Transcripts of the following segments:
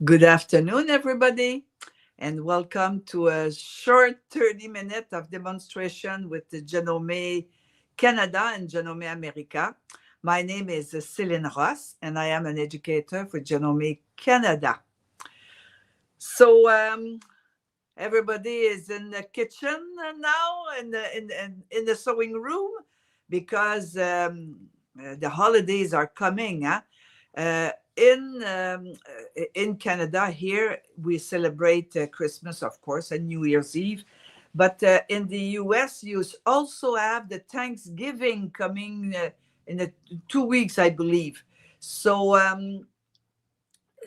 Good afternoon, everybody, and welcome to a short 30-minute of demonstration with the Janome Canada and Janome America. My name is Celine, and I am an educator for Janome Canada. So everybody is in the kitchen now, in the sewing room, because the holidays are coming. In Canada, here we celebrate Christmas, of course, and New Year's Eve. But in the US, you also have the Thanksgiving coming in 2 weeks, I believe. So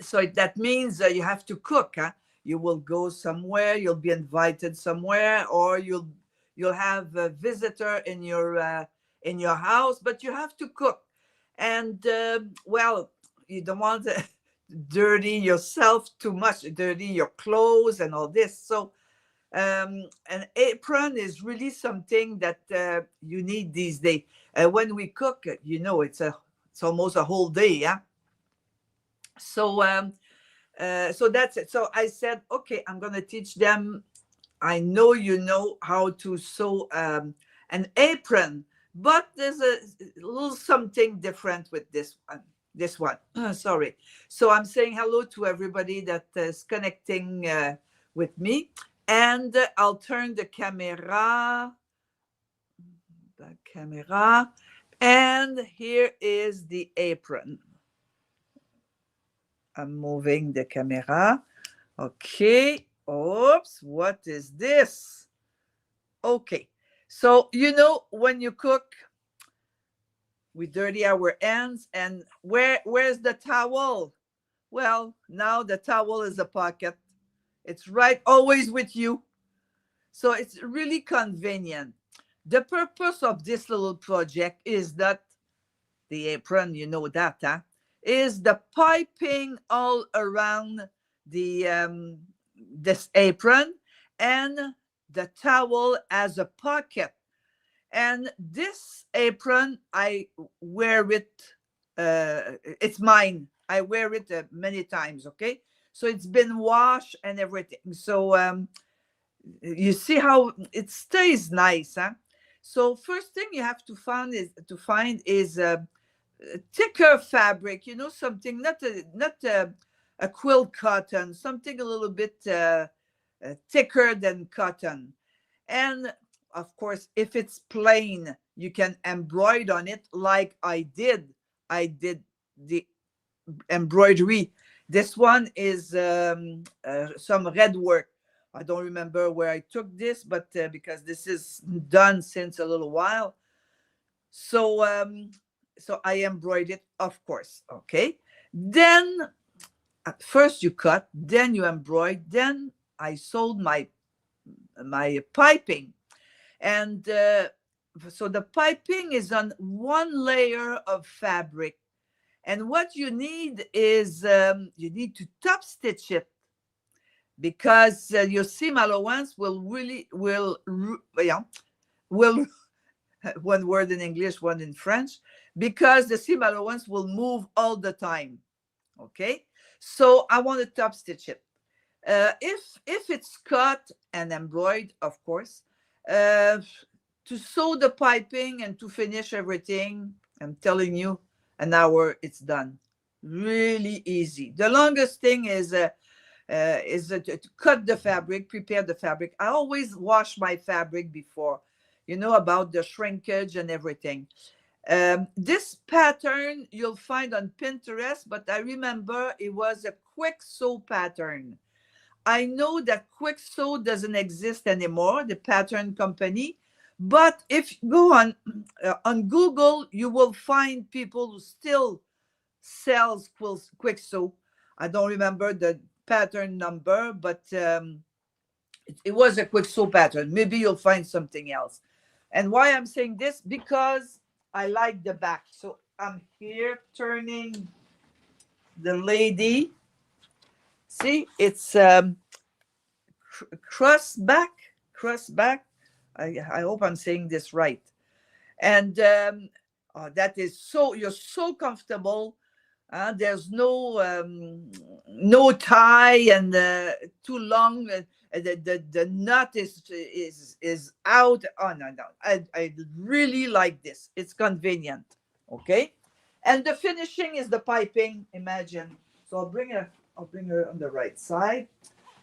that means you have to cook. You will go somewhere, you'll be invited somewhere, or you'll have a visitor in your house, but you have to cook. And well, you don't want to dirty yourself too much, dirty your clothes and all this. So an apron is really something that you need these days. When we cook, it's almost a whole day, yeah. So so that's it. So I said, okay, I'm gonna teach them. I know you know how to sew an apron, but there's a little something different with this one. Sorry. So I'm saying hello to everybody that is connecting with me, and I'll turn the camera. And here is the apron. I'm moving the camera. Okay. Oops, what is this? Okay. So, when you cook, we dirty our hands, and where's the towel? Well, now the towel is a pocket. It's right always with you. So it's really convenient. The purpose of this little project is that the apron, you know that, is the piping all around the this apron, and the towel as a pocket. And this apron, I wear it. It's mine. I wear it many times. Okay, so it's been washed and everything. So you see how it stays nice, huh? So first thing you have to find is thicker fabric. Something not a quilt cotton, something a little bit thicker than cotton. And of course, if it's plain, you can embroider on it like I did. I did the embroidery. This one is some red work. I don't remember where I took this, but because this is done since a little while. So so I embroidered it, of course. Okay. Then at first you cut, then you embroider, then I sewed my piping. And so the piping is on one layer of fabric. And what you need is you need to top stitch it, because your seam allowance will one word in English, one in French, because the seam allowance will move all the time. Okay, so I want to top stitch it. If it's cut and embroidered, of course, to sew the piping and to finish everything, I'm telling you, an hour, it's done. Really easy. The longest thing is to cut the fabric, prepare the fabric. I always wash my fabric before, about the shrinkage and everything. This pattern you'll find on Pinterest, but I remember it was a quick sew pattern. I know that quick sew doesn't exist anymore, the pattern company, but if you go on Google, you will find people who still sells quick sew. I don't remember the pattern number, but it was a quick sew pattern. Maybe you'll find something else. And why I'm saying this, because I like the back. So I'm here turning the lady. See, it's cross back. I hope I'm saying this right. And that is you're so comfortable There's no tie and too long. The nut is out. Oh no no! I really like this. It's convenient. Okay, and the finishing is the piping. Imagine. So I'll bring her on the right side,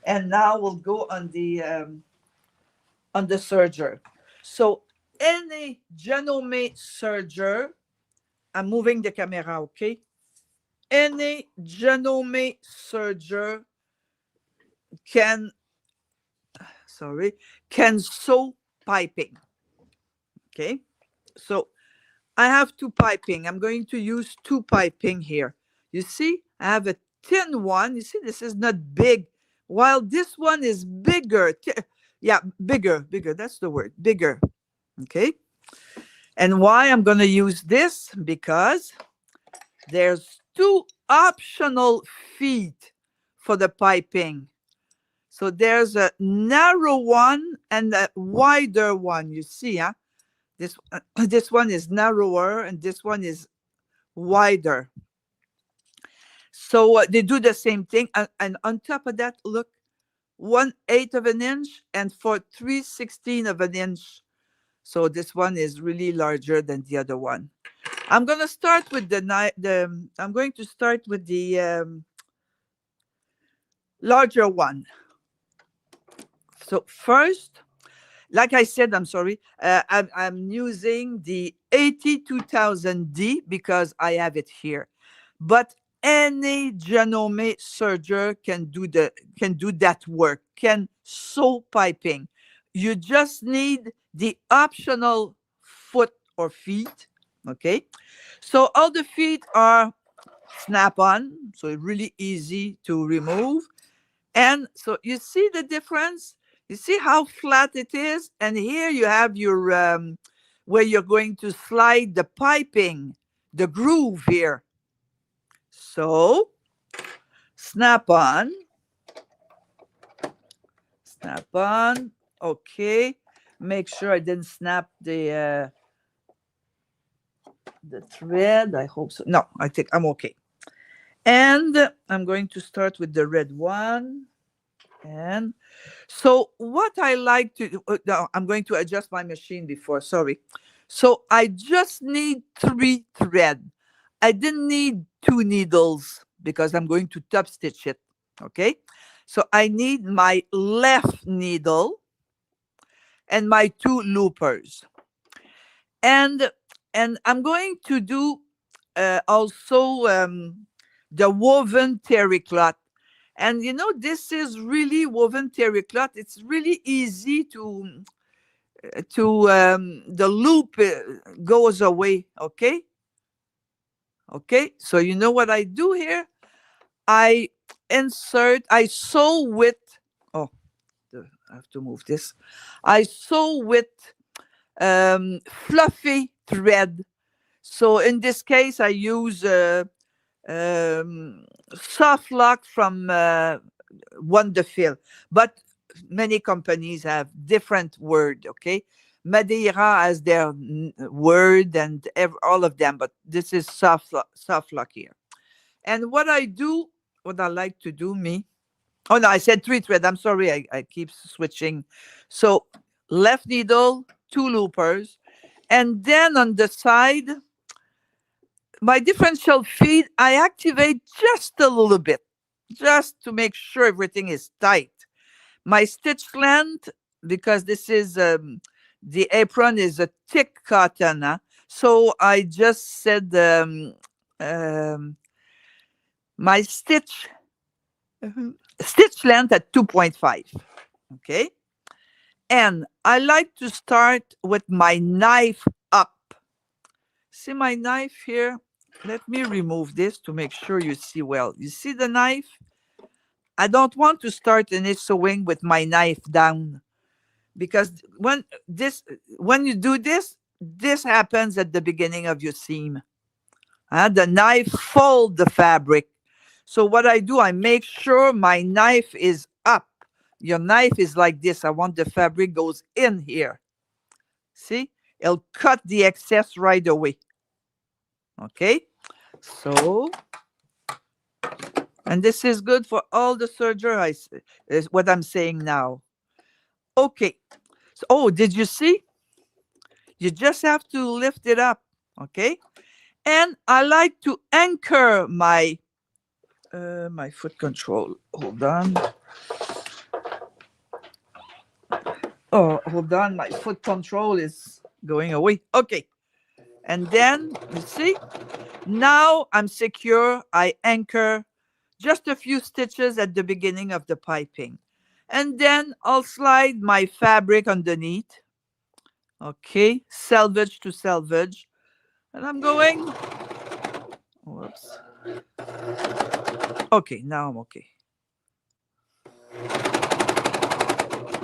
and now we'll go on the serger. So any Janome serger. I'm moving the camera. Okay. Any Janome serger can sew piping. Okay, so I have two piping. I'm going to use two piping here. You see, I have a thin one. You see, this is not big, while this one is bigger. Yeah, bigger. That's the word, bigger. Okay, and why I'm going to use this? Because there's two optional feet for the piping. So there's a narrow one and a wider one. You see, huh? This one is narrower and this one is wider. So they do the same thing. And on top of that, look, 1/8 of an inch and for 3/16 of an inch. So this one is really larger than the other one. I'm going to start with I'm going to start with the larger one. So first, like I said, I'm sorry, I'm using the 82000D because I have it here. But any Janome serger can do that work, can sew piping. You just need the optional foot or feet. Okay, so all the feet are snap-on, so it's really easy to remove. And so you see the difference. You see how flat it is, and here you have your where you're going to slide the piping, the groove here. So snap on. Okay, make sure I didn't snap the thread. I hope so. No, I think I'm okay. And I'm going to start with the red one. And so what I like to do, no, I'm going to adjust my machine before, sorry. So I just need 3 thread. I didn't need 2 needles because I'm going to top stitch it, okay? So I need my left needle and my 2 loopers. And I'm going to do also the woven terry cloth. And you know, this is really woven terry cloth. It's really easy to the loop goes away. Okay. So you know what I do here? I sew with, oh, I have to move this. I sew with fluffy thread. So in this case, I use soft lock from Wonderfil, but many companies have different word. Okay, Madeira has their word and all of them, but this is soft lock here. And what I like to do, oh no, I said 3 thread. I'm sorry, I keep switching. So left needle, 2 loopers, and then on the side, my differential feed, I activate just a little bit, just to make sure everything is tight. My stitch length, because this is, the apron is a thick cotton, huh? So I just said my stitch length at 2.5, okay? And I like to start with my knife up. See my knife here? Let me remove this to make sure you see well. You see the knife? I don't want to start any sewing with my knife down, because when you do this, this happens at the beginning of your seam. The knife folds the fabric. So what I do, I make sure my knife is up. Your knife is like this. I want the fabric goes in here. See? It'll cut the excess right away. Okay? So And this is good for all the Serger, is what I'm saying now. Okay. So, oh, did you see? You just have to lift it up. Okay. And I like to anchor my my foot control. Hold on. Oh, hold on. My foot control is going away. Okay. And then, you see, now I'm secure. I anchor just a few stitches at the beginning of the piping. And then I'll slide my fabric underneath. Okay. Selvage to selvage. And I'm going. Whoops. Okay. Now I'm okay.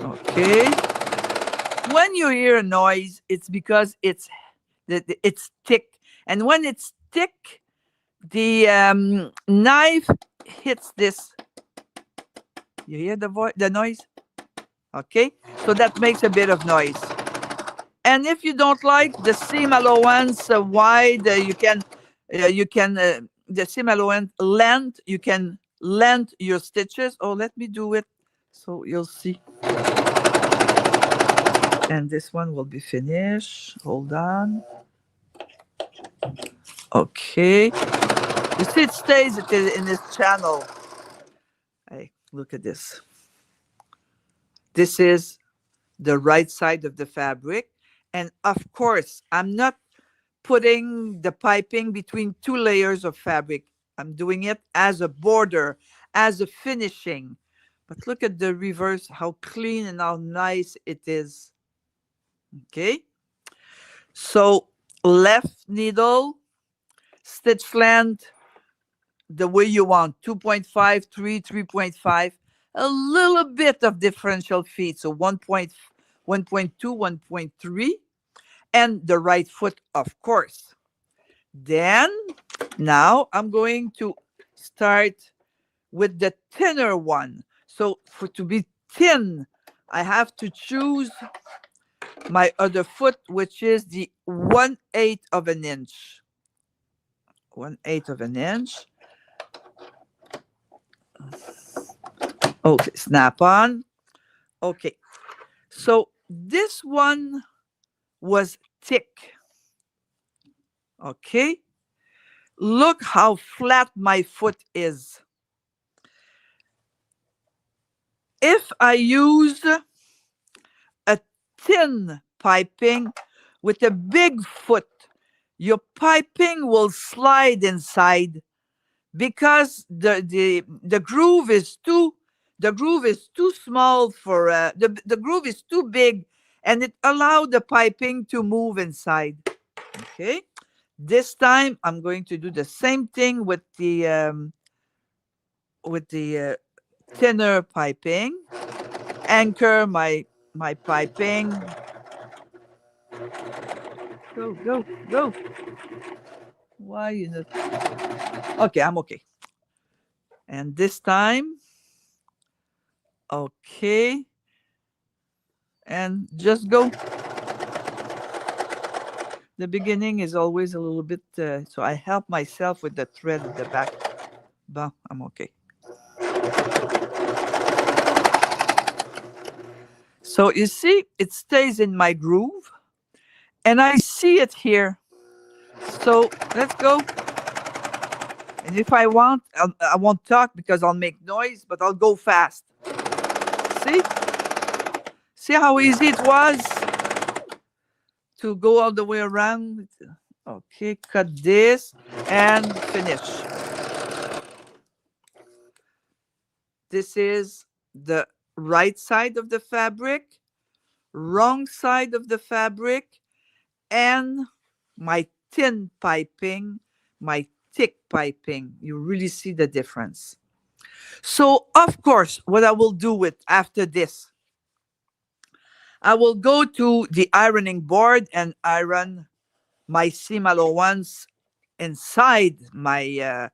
Okay. When you hear a noise, it's because it's thick, and when it's thick, the knife hits this. You hear the noise? Okay, so that makes a bit of noise. And if you don't like the seam allowance wide, you can the seam allowance length, you can length your stitches. Oh, let me do it so you'll see. And this one will be finished. Hold on. Okay. You see, it stays in this channel. Hey, look at this. This is the right side of the fabric. And of course, I'm not putting the piping between two layers of fabric. I'm doing it as a border, as a finishing. But look at the reverse, how clean and how nice it is. Okay. So left needle, stitch length, the way you want, 2.5, 3, 3.5, a little bit of differential feet. So 1.2, 1.3, and the right foot, of course. Then, now I'm going to start with the thinner one. So to be thin, I have to choose my other foot, which is the 1/8 of an inch. 1/8 of an inch. Okay, snap on. Okay, so this one was thick. Okay, look how flat my foot is. If I use a thin piping with a big foot, your piping will slide inside because the groove is too small for the groove is too big, and it allowed the piping to move inside. Okay, this time I'm going to do the same thing with the thinner piping. Anchor my piping. Go. Why you not? Okay, I'm okay. And this time, okay, and just go. The beginning is always a little bit, so I help myself with the thread at the back. But I'm okay. So you see, it stays in my groove, and I see it here. So let's go. And if I want, I won't talk because I'll make noise, but I'll go fast. See? See how easy it was to go all the way around? Okay, cut this and finish. This is the right side of the fabric, wrong side of the fabric, and my thin piping, my thick piping. You really see the difference. So, of course, what I will do with after this, I will go to the ironing board and iron my seam allowance inside my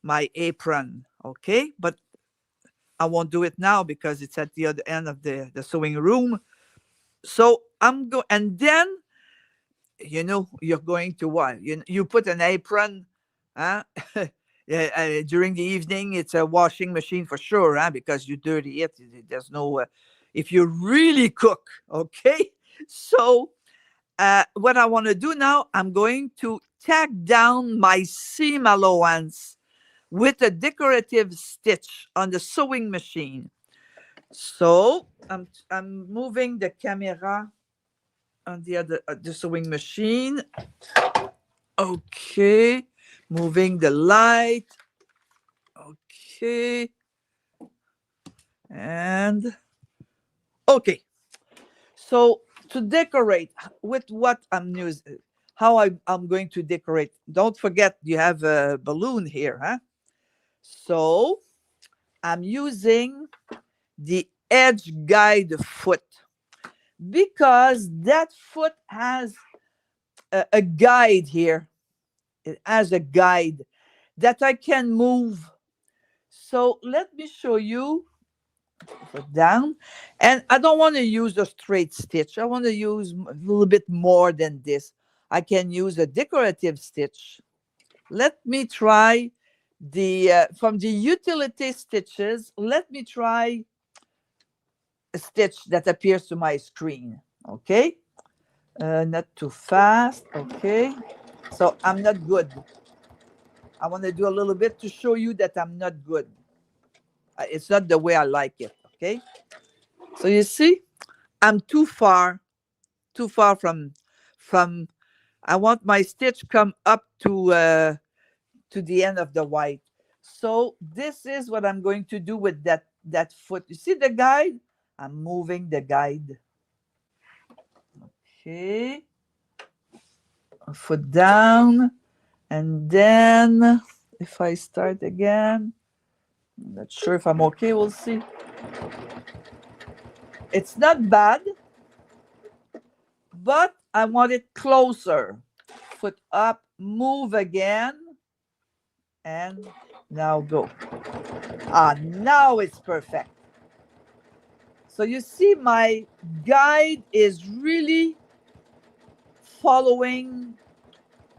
my apron. Okay, but I won't do it now because it's at the other end of the sewing room. So I'm go, and then you're going to what? You put an apron, huh? During the evening, it's a washing machine for sure, huh? Because you dirty it. There's no, if you really cook, okay? So, what I want to do now, I'm going to tack down my seam allowance with a decorative stitch on the sewing machine. So I'm moving the camera on the sewing machine. Okay, moving the light. Okay, and okay. So to decorate with what I'm using, how I'm going to decorate. Don't forget you have a balloon here, huh? So I'm using the edge guide foot because that foot has a guide here. It has a guide that I can move. So let me show you. Put down. And I don't want to use a straight stitch. I want to use a little bit more than this. I can use a decorative stitch. Let me try from the utility stitches, let me try a stitch that appears to my screen. Okay. Not too fast. Okay. So I'm not good. I want to do a little bit to show you that I'm not good. It's not the way I like it. Okay. So you see, I'm too far from. I want my stitch come up to the end of the white. So this is what I'm going to do with that foot. You see the guide? I'm moving the guide. Okay. Foot down. And then if I start again, I'm not sure if I'm okay. We'll see. It's not bad, but I want it closer. Foot up, move again. And now go. Now it's perfect. So you see my guide is really following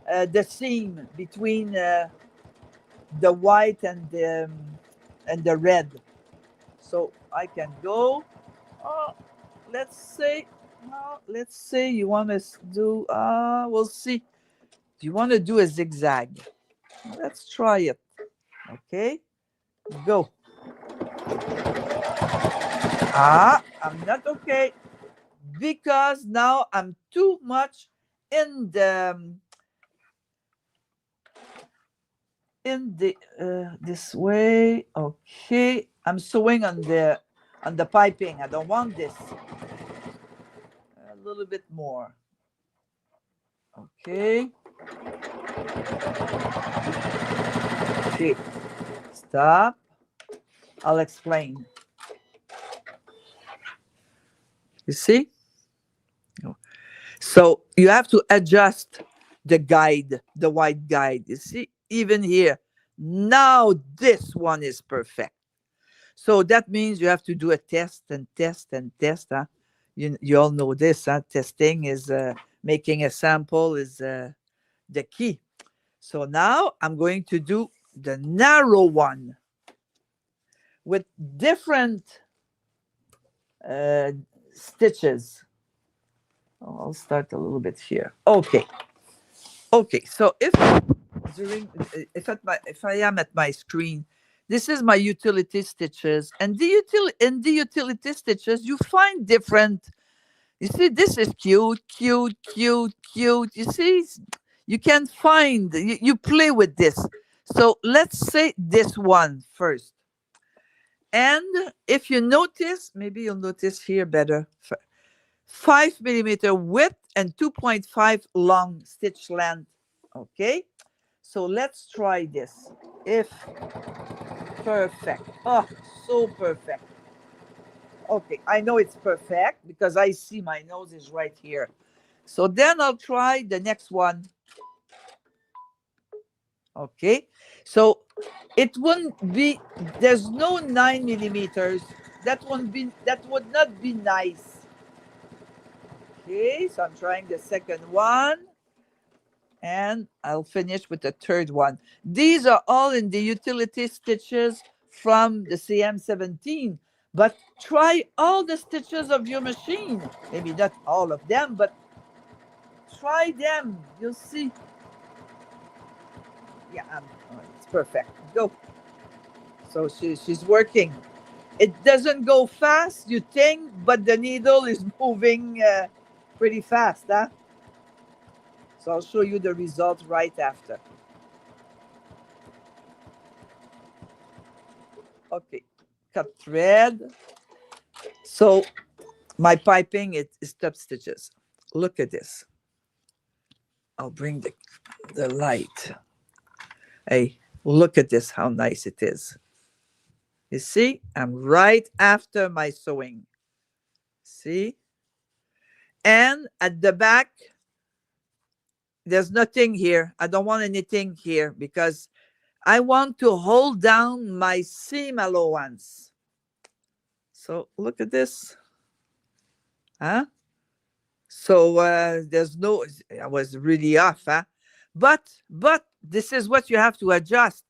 the seam between the white and the red. So I can go. Let's say you want to do. We'll see. Do you want to do a zigzag? Let's try it. Okay, go. I'm not okay because now I'm too much in the this way. Okay, I'm sewing on the piping. I don't want this. A little bit more. Okay. Okay. Stop. I'll explain. You see? So you have to adjust the guide, the white guide. You see, even here. Now this one is perfect. So that means you have to do a test and test and test. Huh? You all know this. Huh? Testing is making a sample is the key. So now I'm going to do the narrow one with different stitches. I'll start a little bit here. Okay. So if I am at my screen, this is my utility stitches, and in the utility stitches you find different. You see, this is cute. You see, you can find you play with this. So let's say this one first. And if you notice, maybe you'll notice here better. 5 millimeter width and 2.5 long stitch length. Okay, so let's try this. If perfect. So perfect. Okay, I know it's perfect because I see my nose is right here. So then I'll try the next one. Okay, so it wouldn't be, there's no 9 millimeters. That would not be nice. Okay, so I'm trying the second one. And I'll finish with the third one. These are all in the utility stitches from the CM17, but try all the stitches of your machine. Maybe not all of them, but try them. You'll see. Yeah, it's perfect. Go. So she's working. It doesn't go fast, you think, but the needle is moving pretty fast, huh? So I'll show you the result right after. Okay, cut thread. So my piping is top stitches. Look at this. I'll bring the light. Hey, look at this, how nice it is. You see, I'm right after my sewing. See? And at the back, there's nothing here. I don't want anything here because I want to hold down my seam allowance. So look at this. Huh? So there's no, I was really off, huh? But this is what you have to adjust.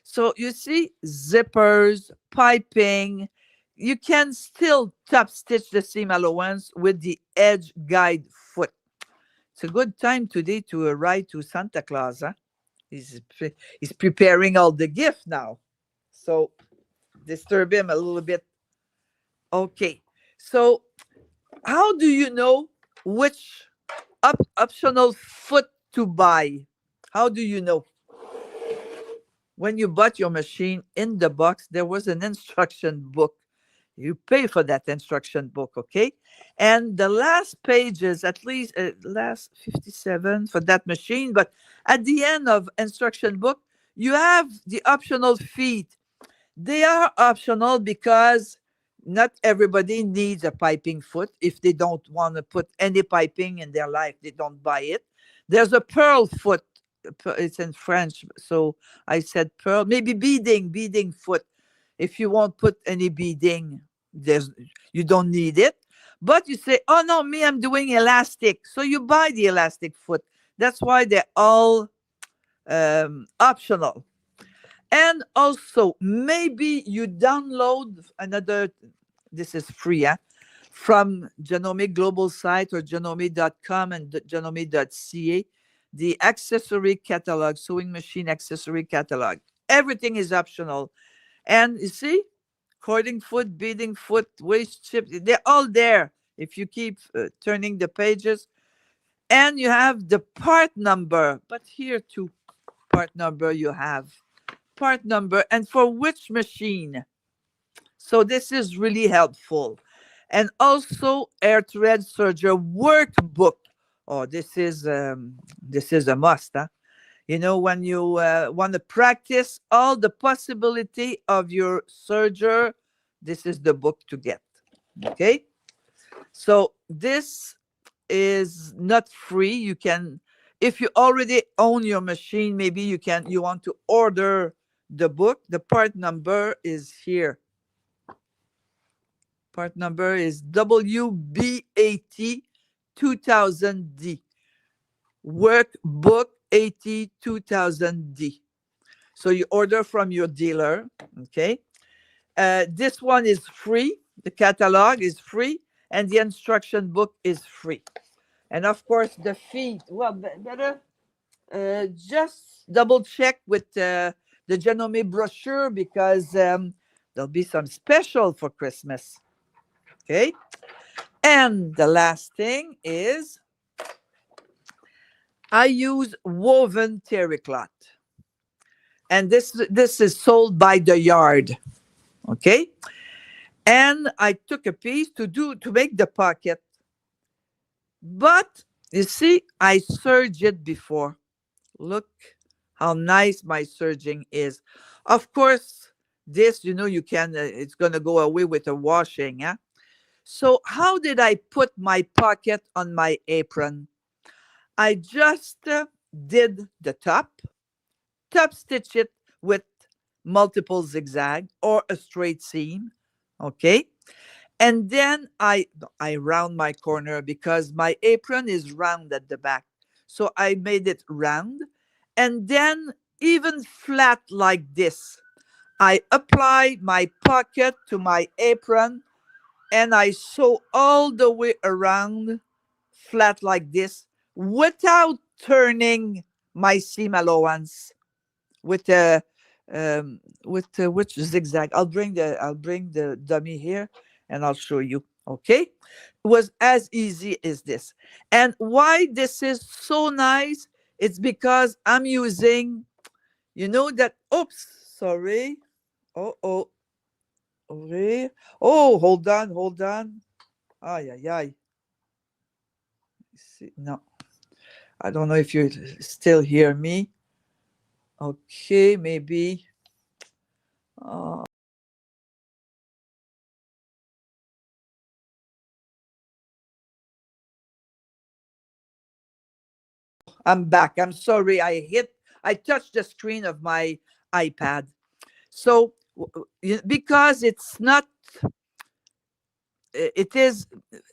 So you see, zippers, piping, you can still top stitch the seam allowance with the edge guide foot. It's a good time today to ride to Santa Claus, huh? He's preparing all the gift now. So disturb him a little bit. Okay. So how do you know which optional foot to buy? How do you know? When you bought your machine, in the box, there was an instruction book. You pay for that instruction book, okay? And the last pages, at least last 57 for that machine, but at the end of instruction book, you have the optional feet. They are optional because not everybody needs a piping foot. If they don't want to put any piping in their life, they don't buy it. There's a pearl foot. It's in French, so I said pearl. Maybe beading foot. If you won't put any beading, there's you don't need it. But you say, oh no, me, I'm doing elastic. So you buy the elastic foot. That's why they're all optional. And also, maybe you download another, this is free, from Janome global site or janome.com and janome.ca, the accessory catalog, sewing machine accessory catalog. Everything is optional. And you see, cording foot, beading foot, waist chip, they're all there if you keep turning the pages. And you have the part number, but here too, part number you have. Part number and for which machine. So this is really helpful. And also air thread serger workbook. Oh, this is a must, huh? You know, when you want to practice all the possibility of your serger, this is the book to get. Okay. So this is not free. You can, if you already own your machine, maybe you want to order the book. The part number is here. Part number is WB80 2000D. Workbook 80 2000D. So you order from your dealer. Okay. This one is free. The catalog is free. And the instruction book is free. And of course, the feet. Well, better just double check with the Janome brochure because there'll be some special for Christmas. Okay. And the last thing is I use woven terry cloth. And this is sold by the yard. Okay. And I took a piece to make the pocket. But you see, I serged it before. Look how nice my serging is. Of course, this, you can, it's going to go away with the washing. Yeah? So how did I put my pocket on my apron? I just did the top stitch it with multiple zigzag or a straight seam. Okay. And then I round my corner because my apron is round at the back. So I made it round, and then even flat like this. I apply my pocket to my apron, and I sew all the way around flat like this without turning my seam allowance with a which zigzag. I'll bring the dummy here and I'll show you. Okay, it was as easy as this. And why this is so nice, it's because I'm using, that, oops, sorry. Oh, okay. Oh, hold on. Ay, ay, ay. See, no, I don't know if you still hear me. Okay, maybe. Uh, I'm back. I'm sorry. I touched the screen of my iPad. So, because it's not, it is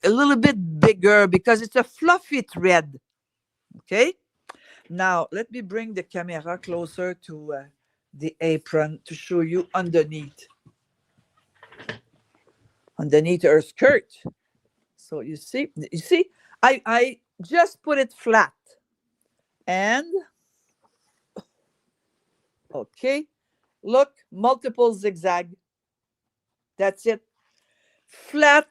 a little bit bigger because it's a fluffy thread. Okay. Now, let me bring the camera closer to the apron to show you underneath her skirt. So you see, I just put it flat, and okay, look, multiple zigzag. That's it. Flat,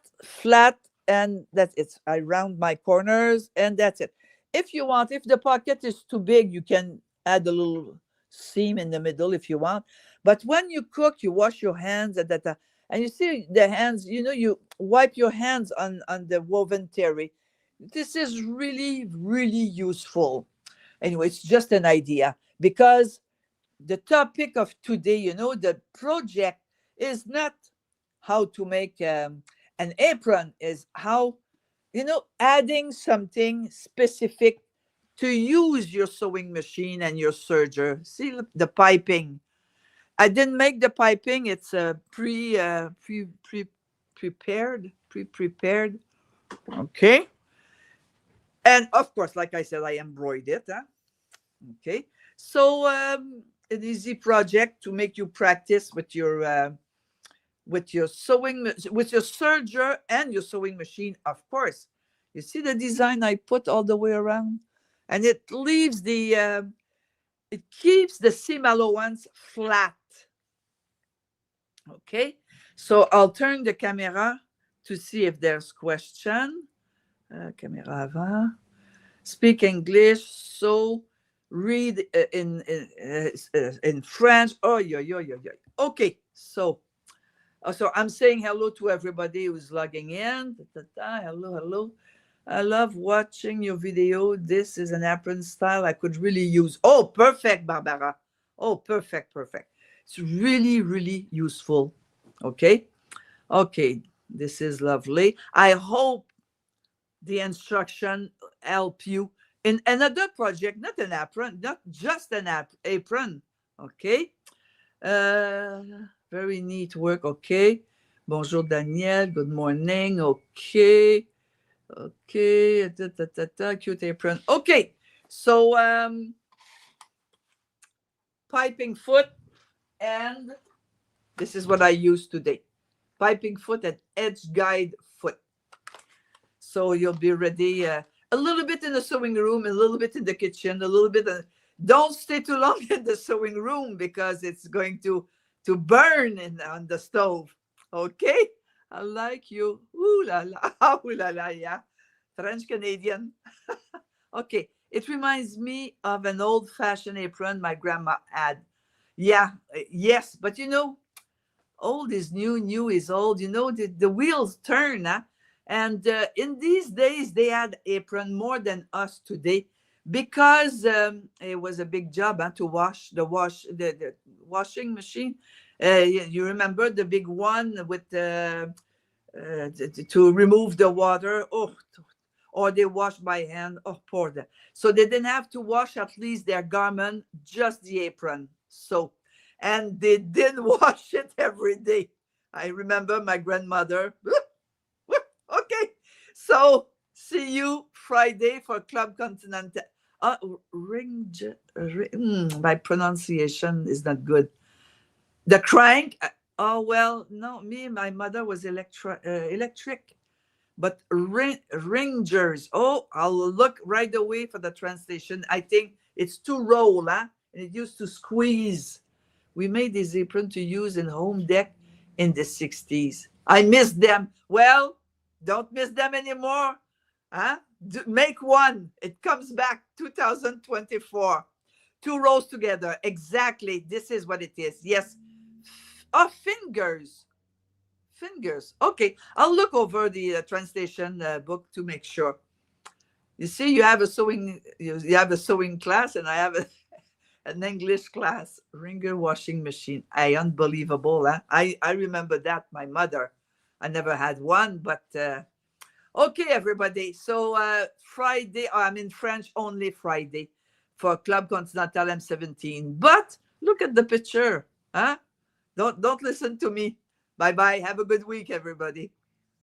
and that's it. I round my corners, and that's it. If you want, if the pocket is too big, you can add a little seam in the middle if you want. But when you cook, you wash your hands and you see the hands, you wipe your hands on the woven terry. This is really, really useful. Anyway, it's just an idea, because the topic of today, the project is not how to make an apron, is how, adding something specific to use your sewing machine and your serger. See, look, the piping. I didn't make the piping. It's pre-prepared. Okay. And of course, like I said, I embroidered it. Huh? Okay. So an easy project to make you practice with your with your serger and your sewing machine, of course. You see the design I put all the way around, and it leaves it keeps the seam allowance flat. Okay, so I'll turn the camera to see if there's question. Camera avant. Speak English. So read in French. Oh, yeah. Okay, so I'm saying hello to everybody who's logging in. Hello. I love watching your video. This is an apron style I could really use. Oh, perfect, Barbara. Oh, perfect. It's really, really useful. Okay. This is lovely. I hope the instruction help you in another project, not an apron, not just an apron. Okay. Uh, Very neat work. Okay. Bonjour, Daniel. Good morning. Okay. Cute apron. Okay. So, piping foot, and this is what I use today. Piping foot and edge guide foot. So you'll be ready a little bit in the sewing room, a little bit in the kitchen, a little bit. Don't stay too long in the sewing room because it's going to burn on the stove. Okay? I like you. Ooh la la. Ooh la la, yeah. French Canadian. Okay. It reminds me of an old-fashioned apron my grandma had. Yeah, yes. But old is new, new is old. The wheels turn, huh? And in these days, they had apron more than us today, because it was a big job, huh, to wash the washing machine. You remember the big one with to remove the water? Oh, or they wash by hand. Oh, poor them. So they didn't have to wash at least their garment, just the apron. So, and they didn't wash it every day. I remember my grandmother. Okay, so see you Friday for Club Continental. My pronunciation is not good. The crank. Oh well, no. My mother was electric, but ringers. Oh, I'll look right away for the translation. I think it's to roll, huh? And it used to squeeze. We made this apron to use in home deck in the 60s. I miss them. Well, don't miss them anymore. Huh? Make one. It comes back 2024. Two rows together. Exactly. This is what it is. Yes. Oh, fingers. Fingers. Okay. I'll look over the translation book to make sure. You see, you have a sewing. You have a sewing class, and I have an English class. Ringer washing machine. Unbelievable. Huh? I remember that. My mother. I never had one, but okay, everybody. So Friday. I'm in French only Friday for Club Continental M17. But look at the picture. Huh? Don't listen to me. Bye bye. Have a good week, everybody.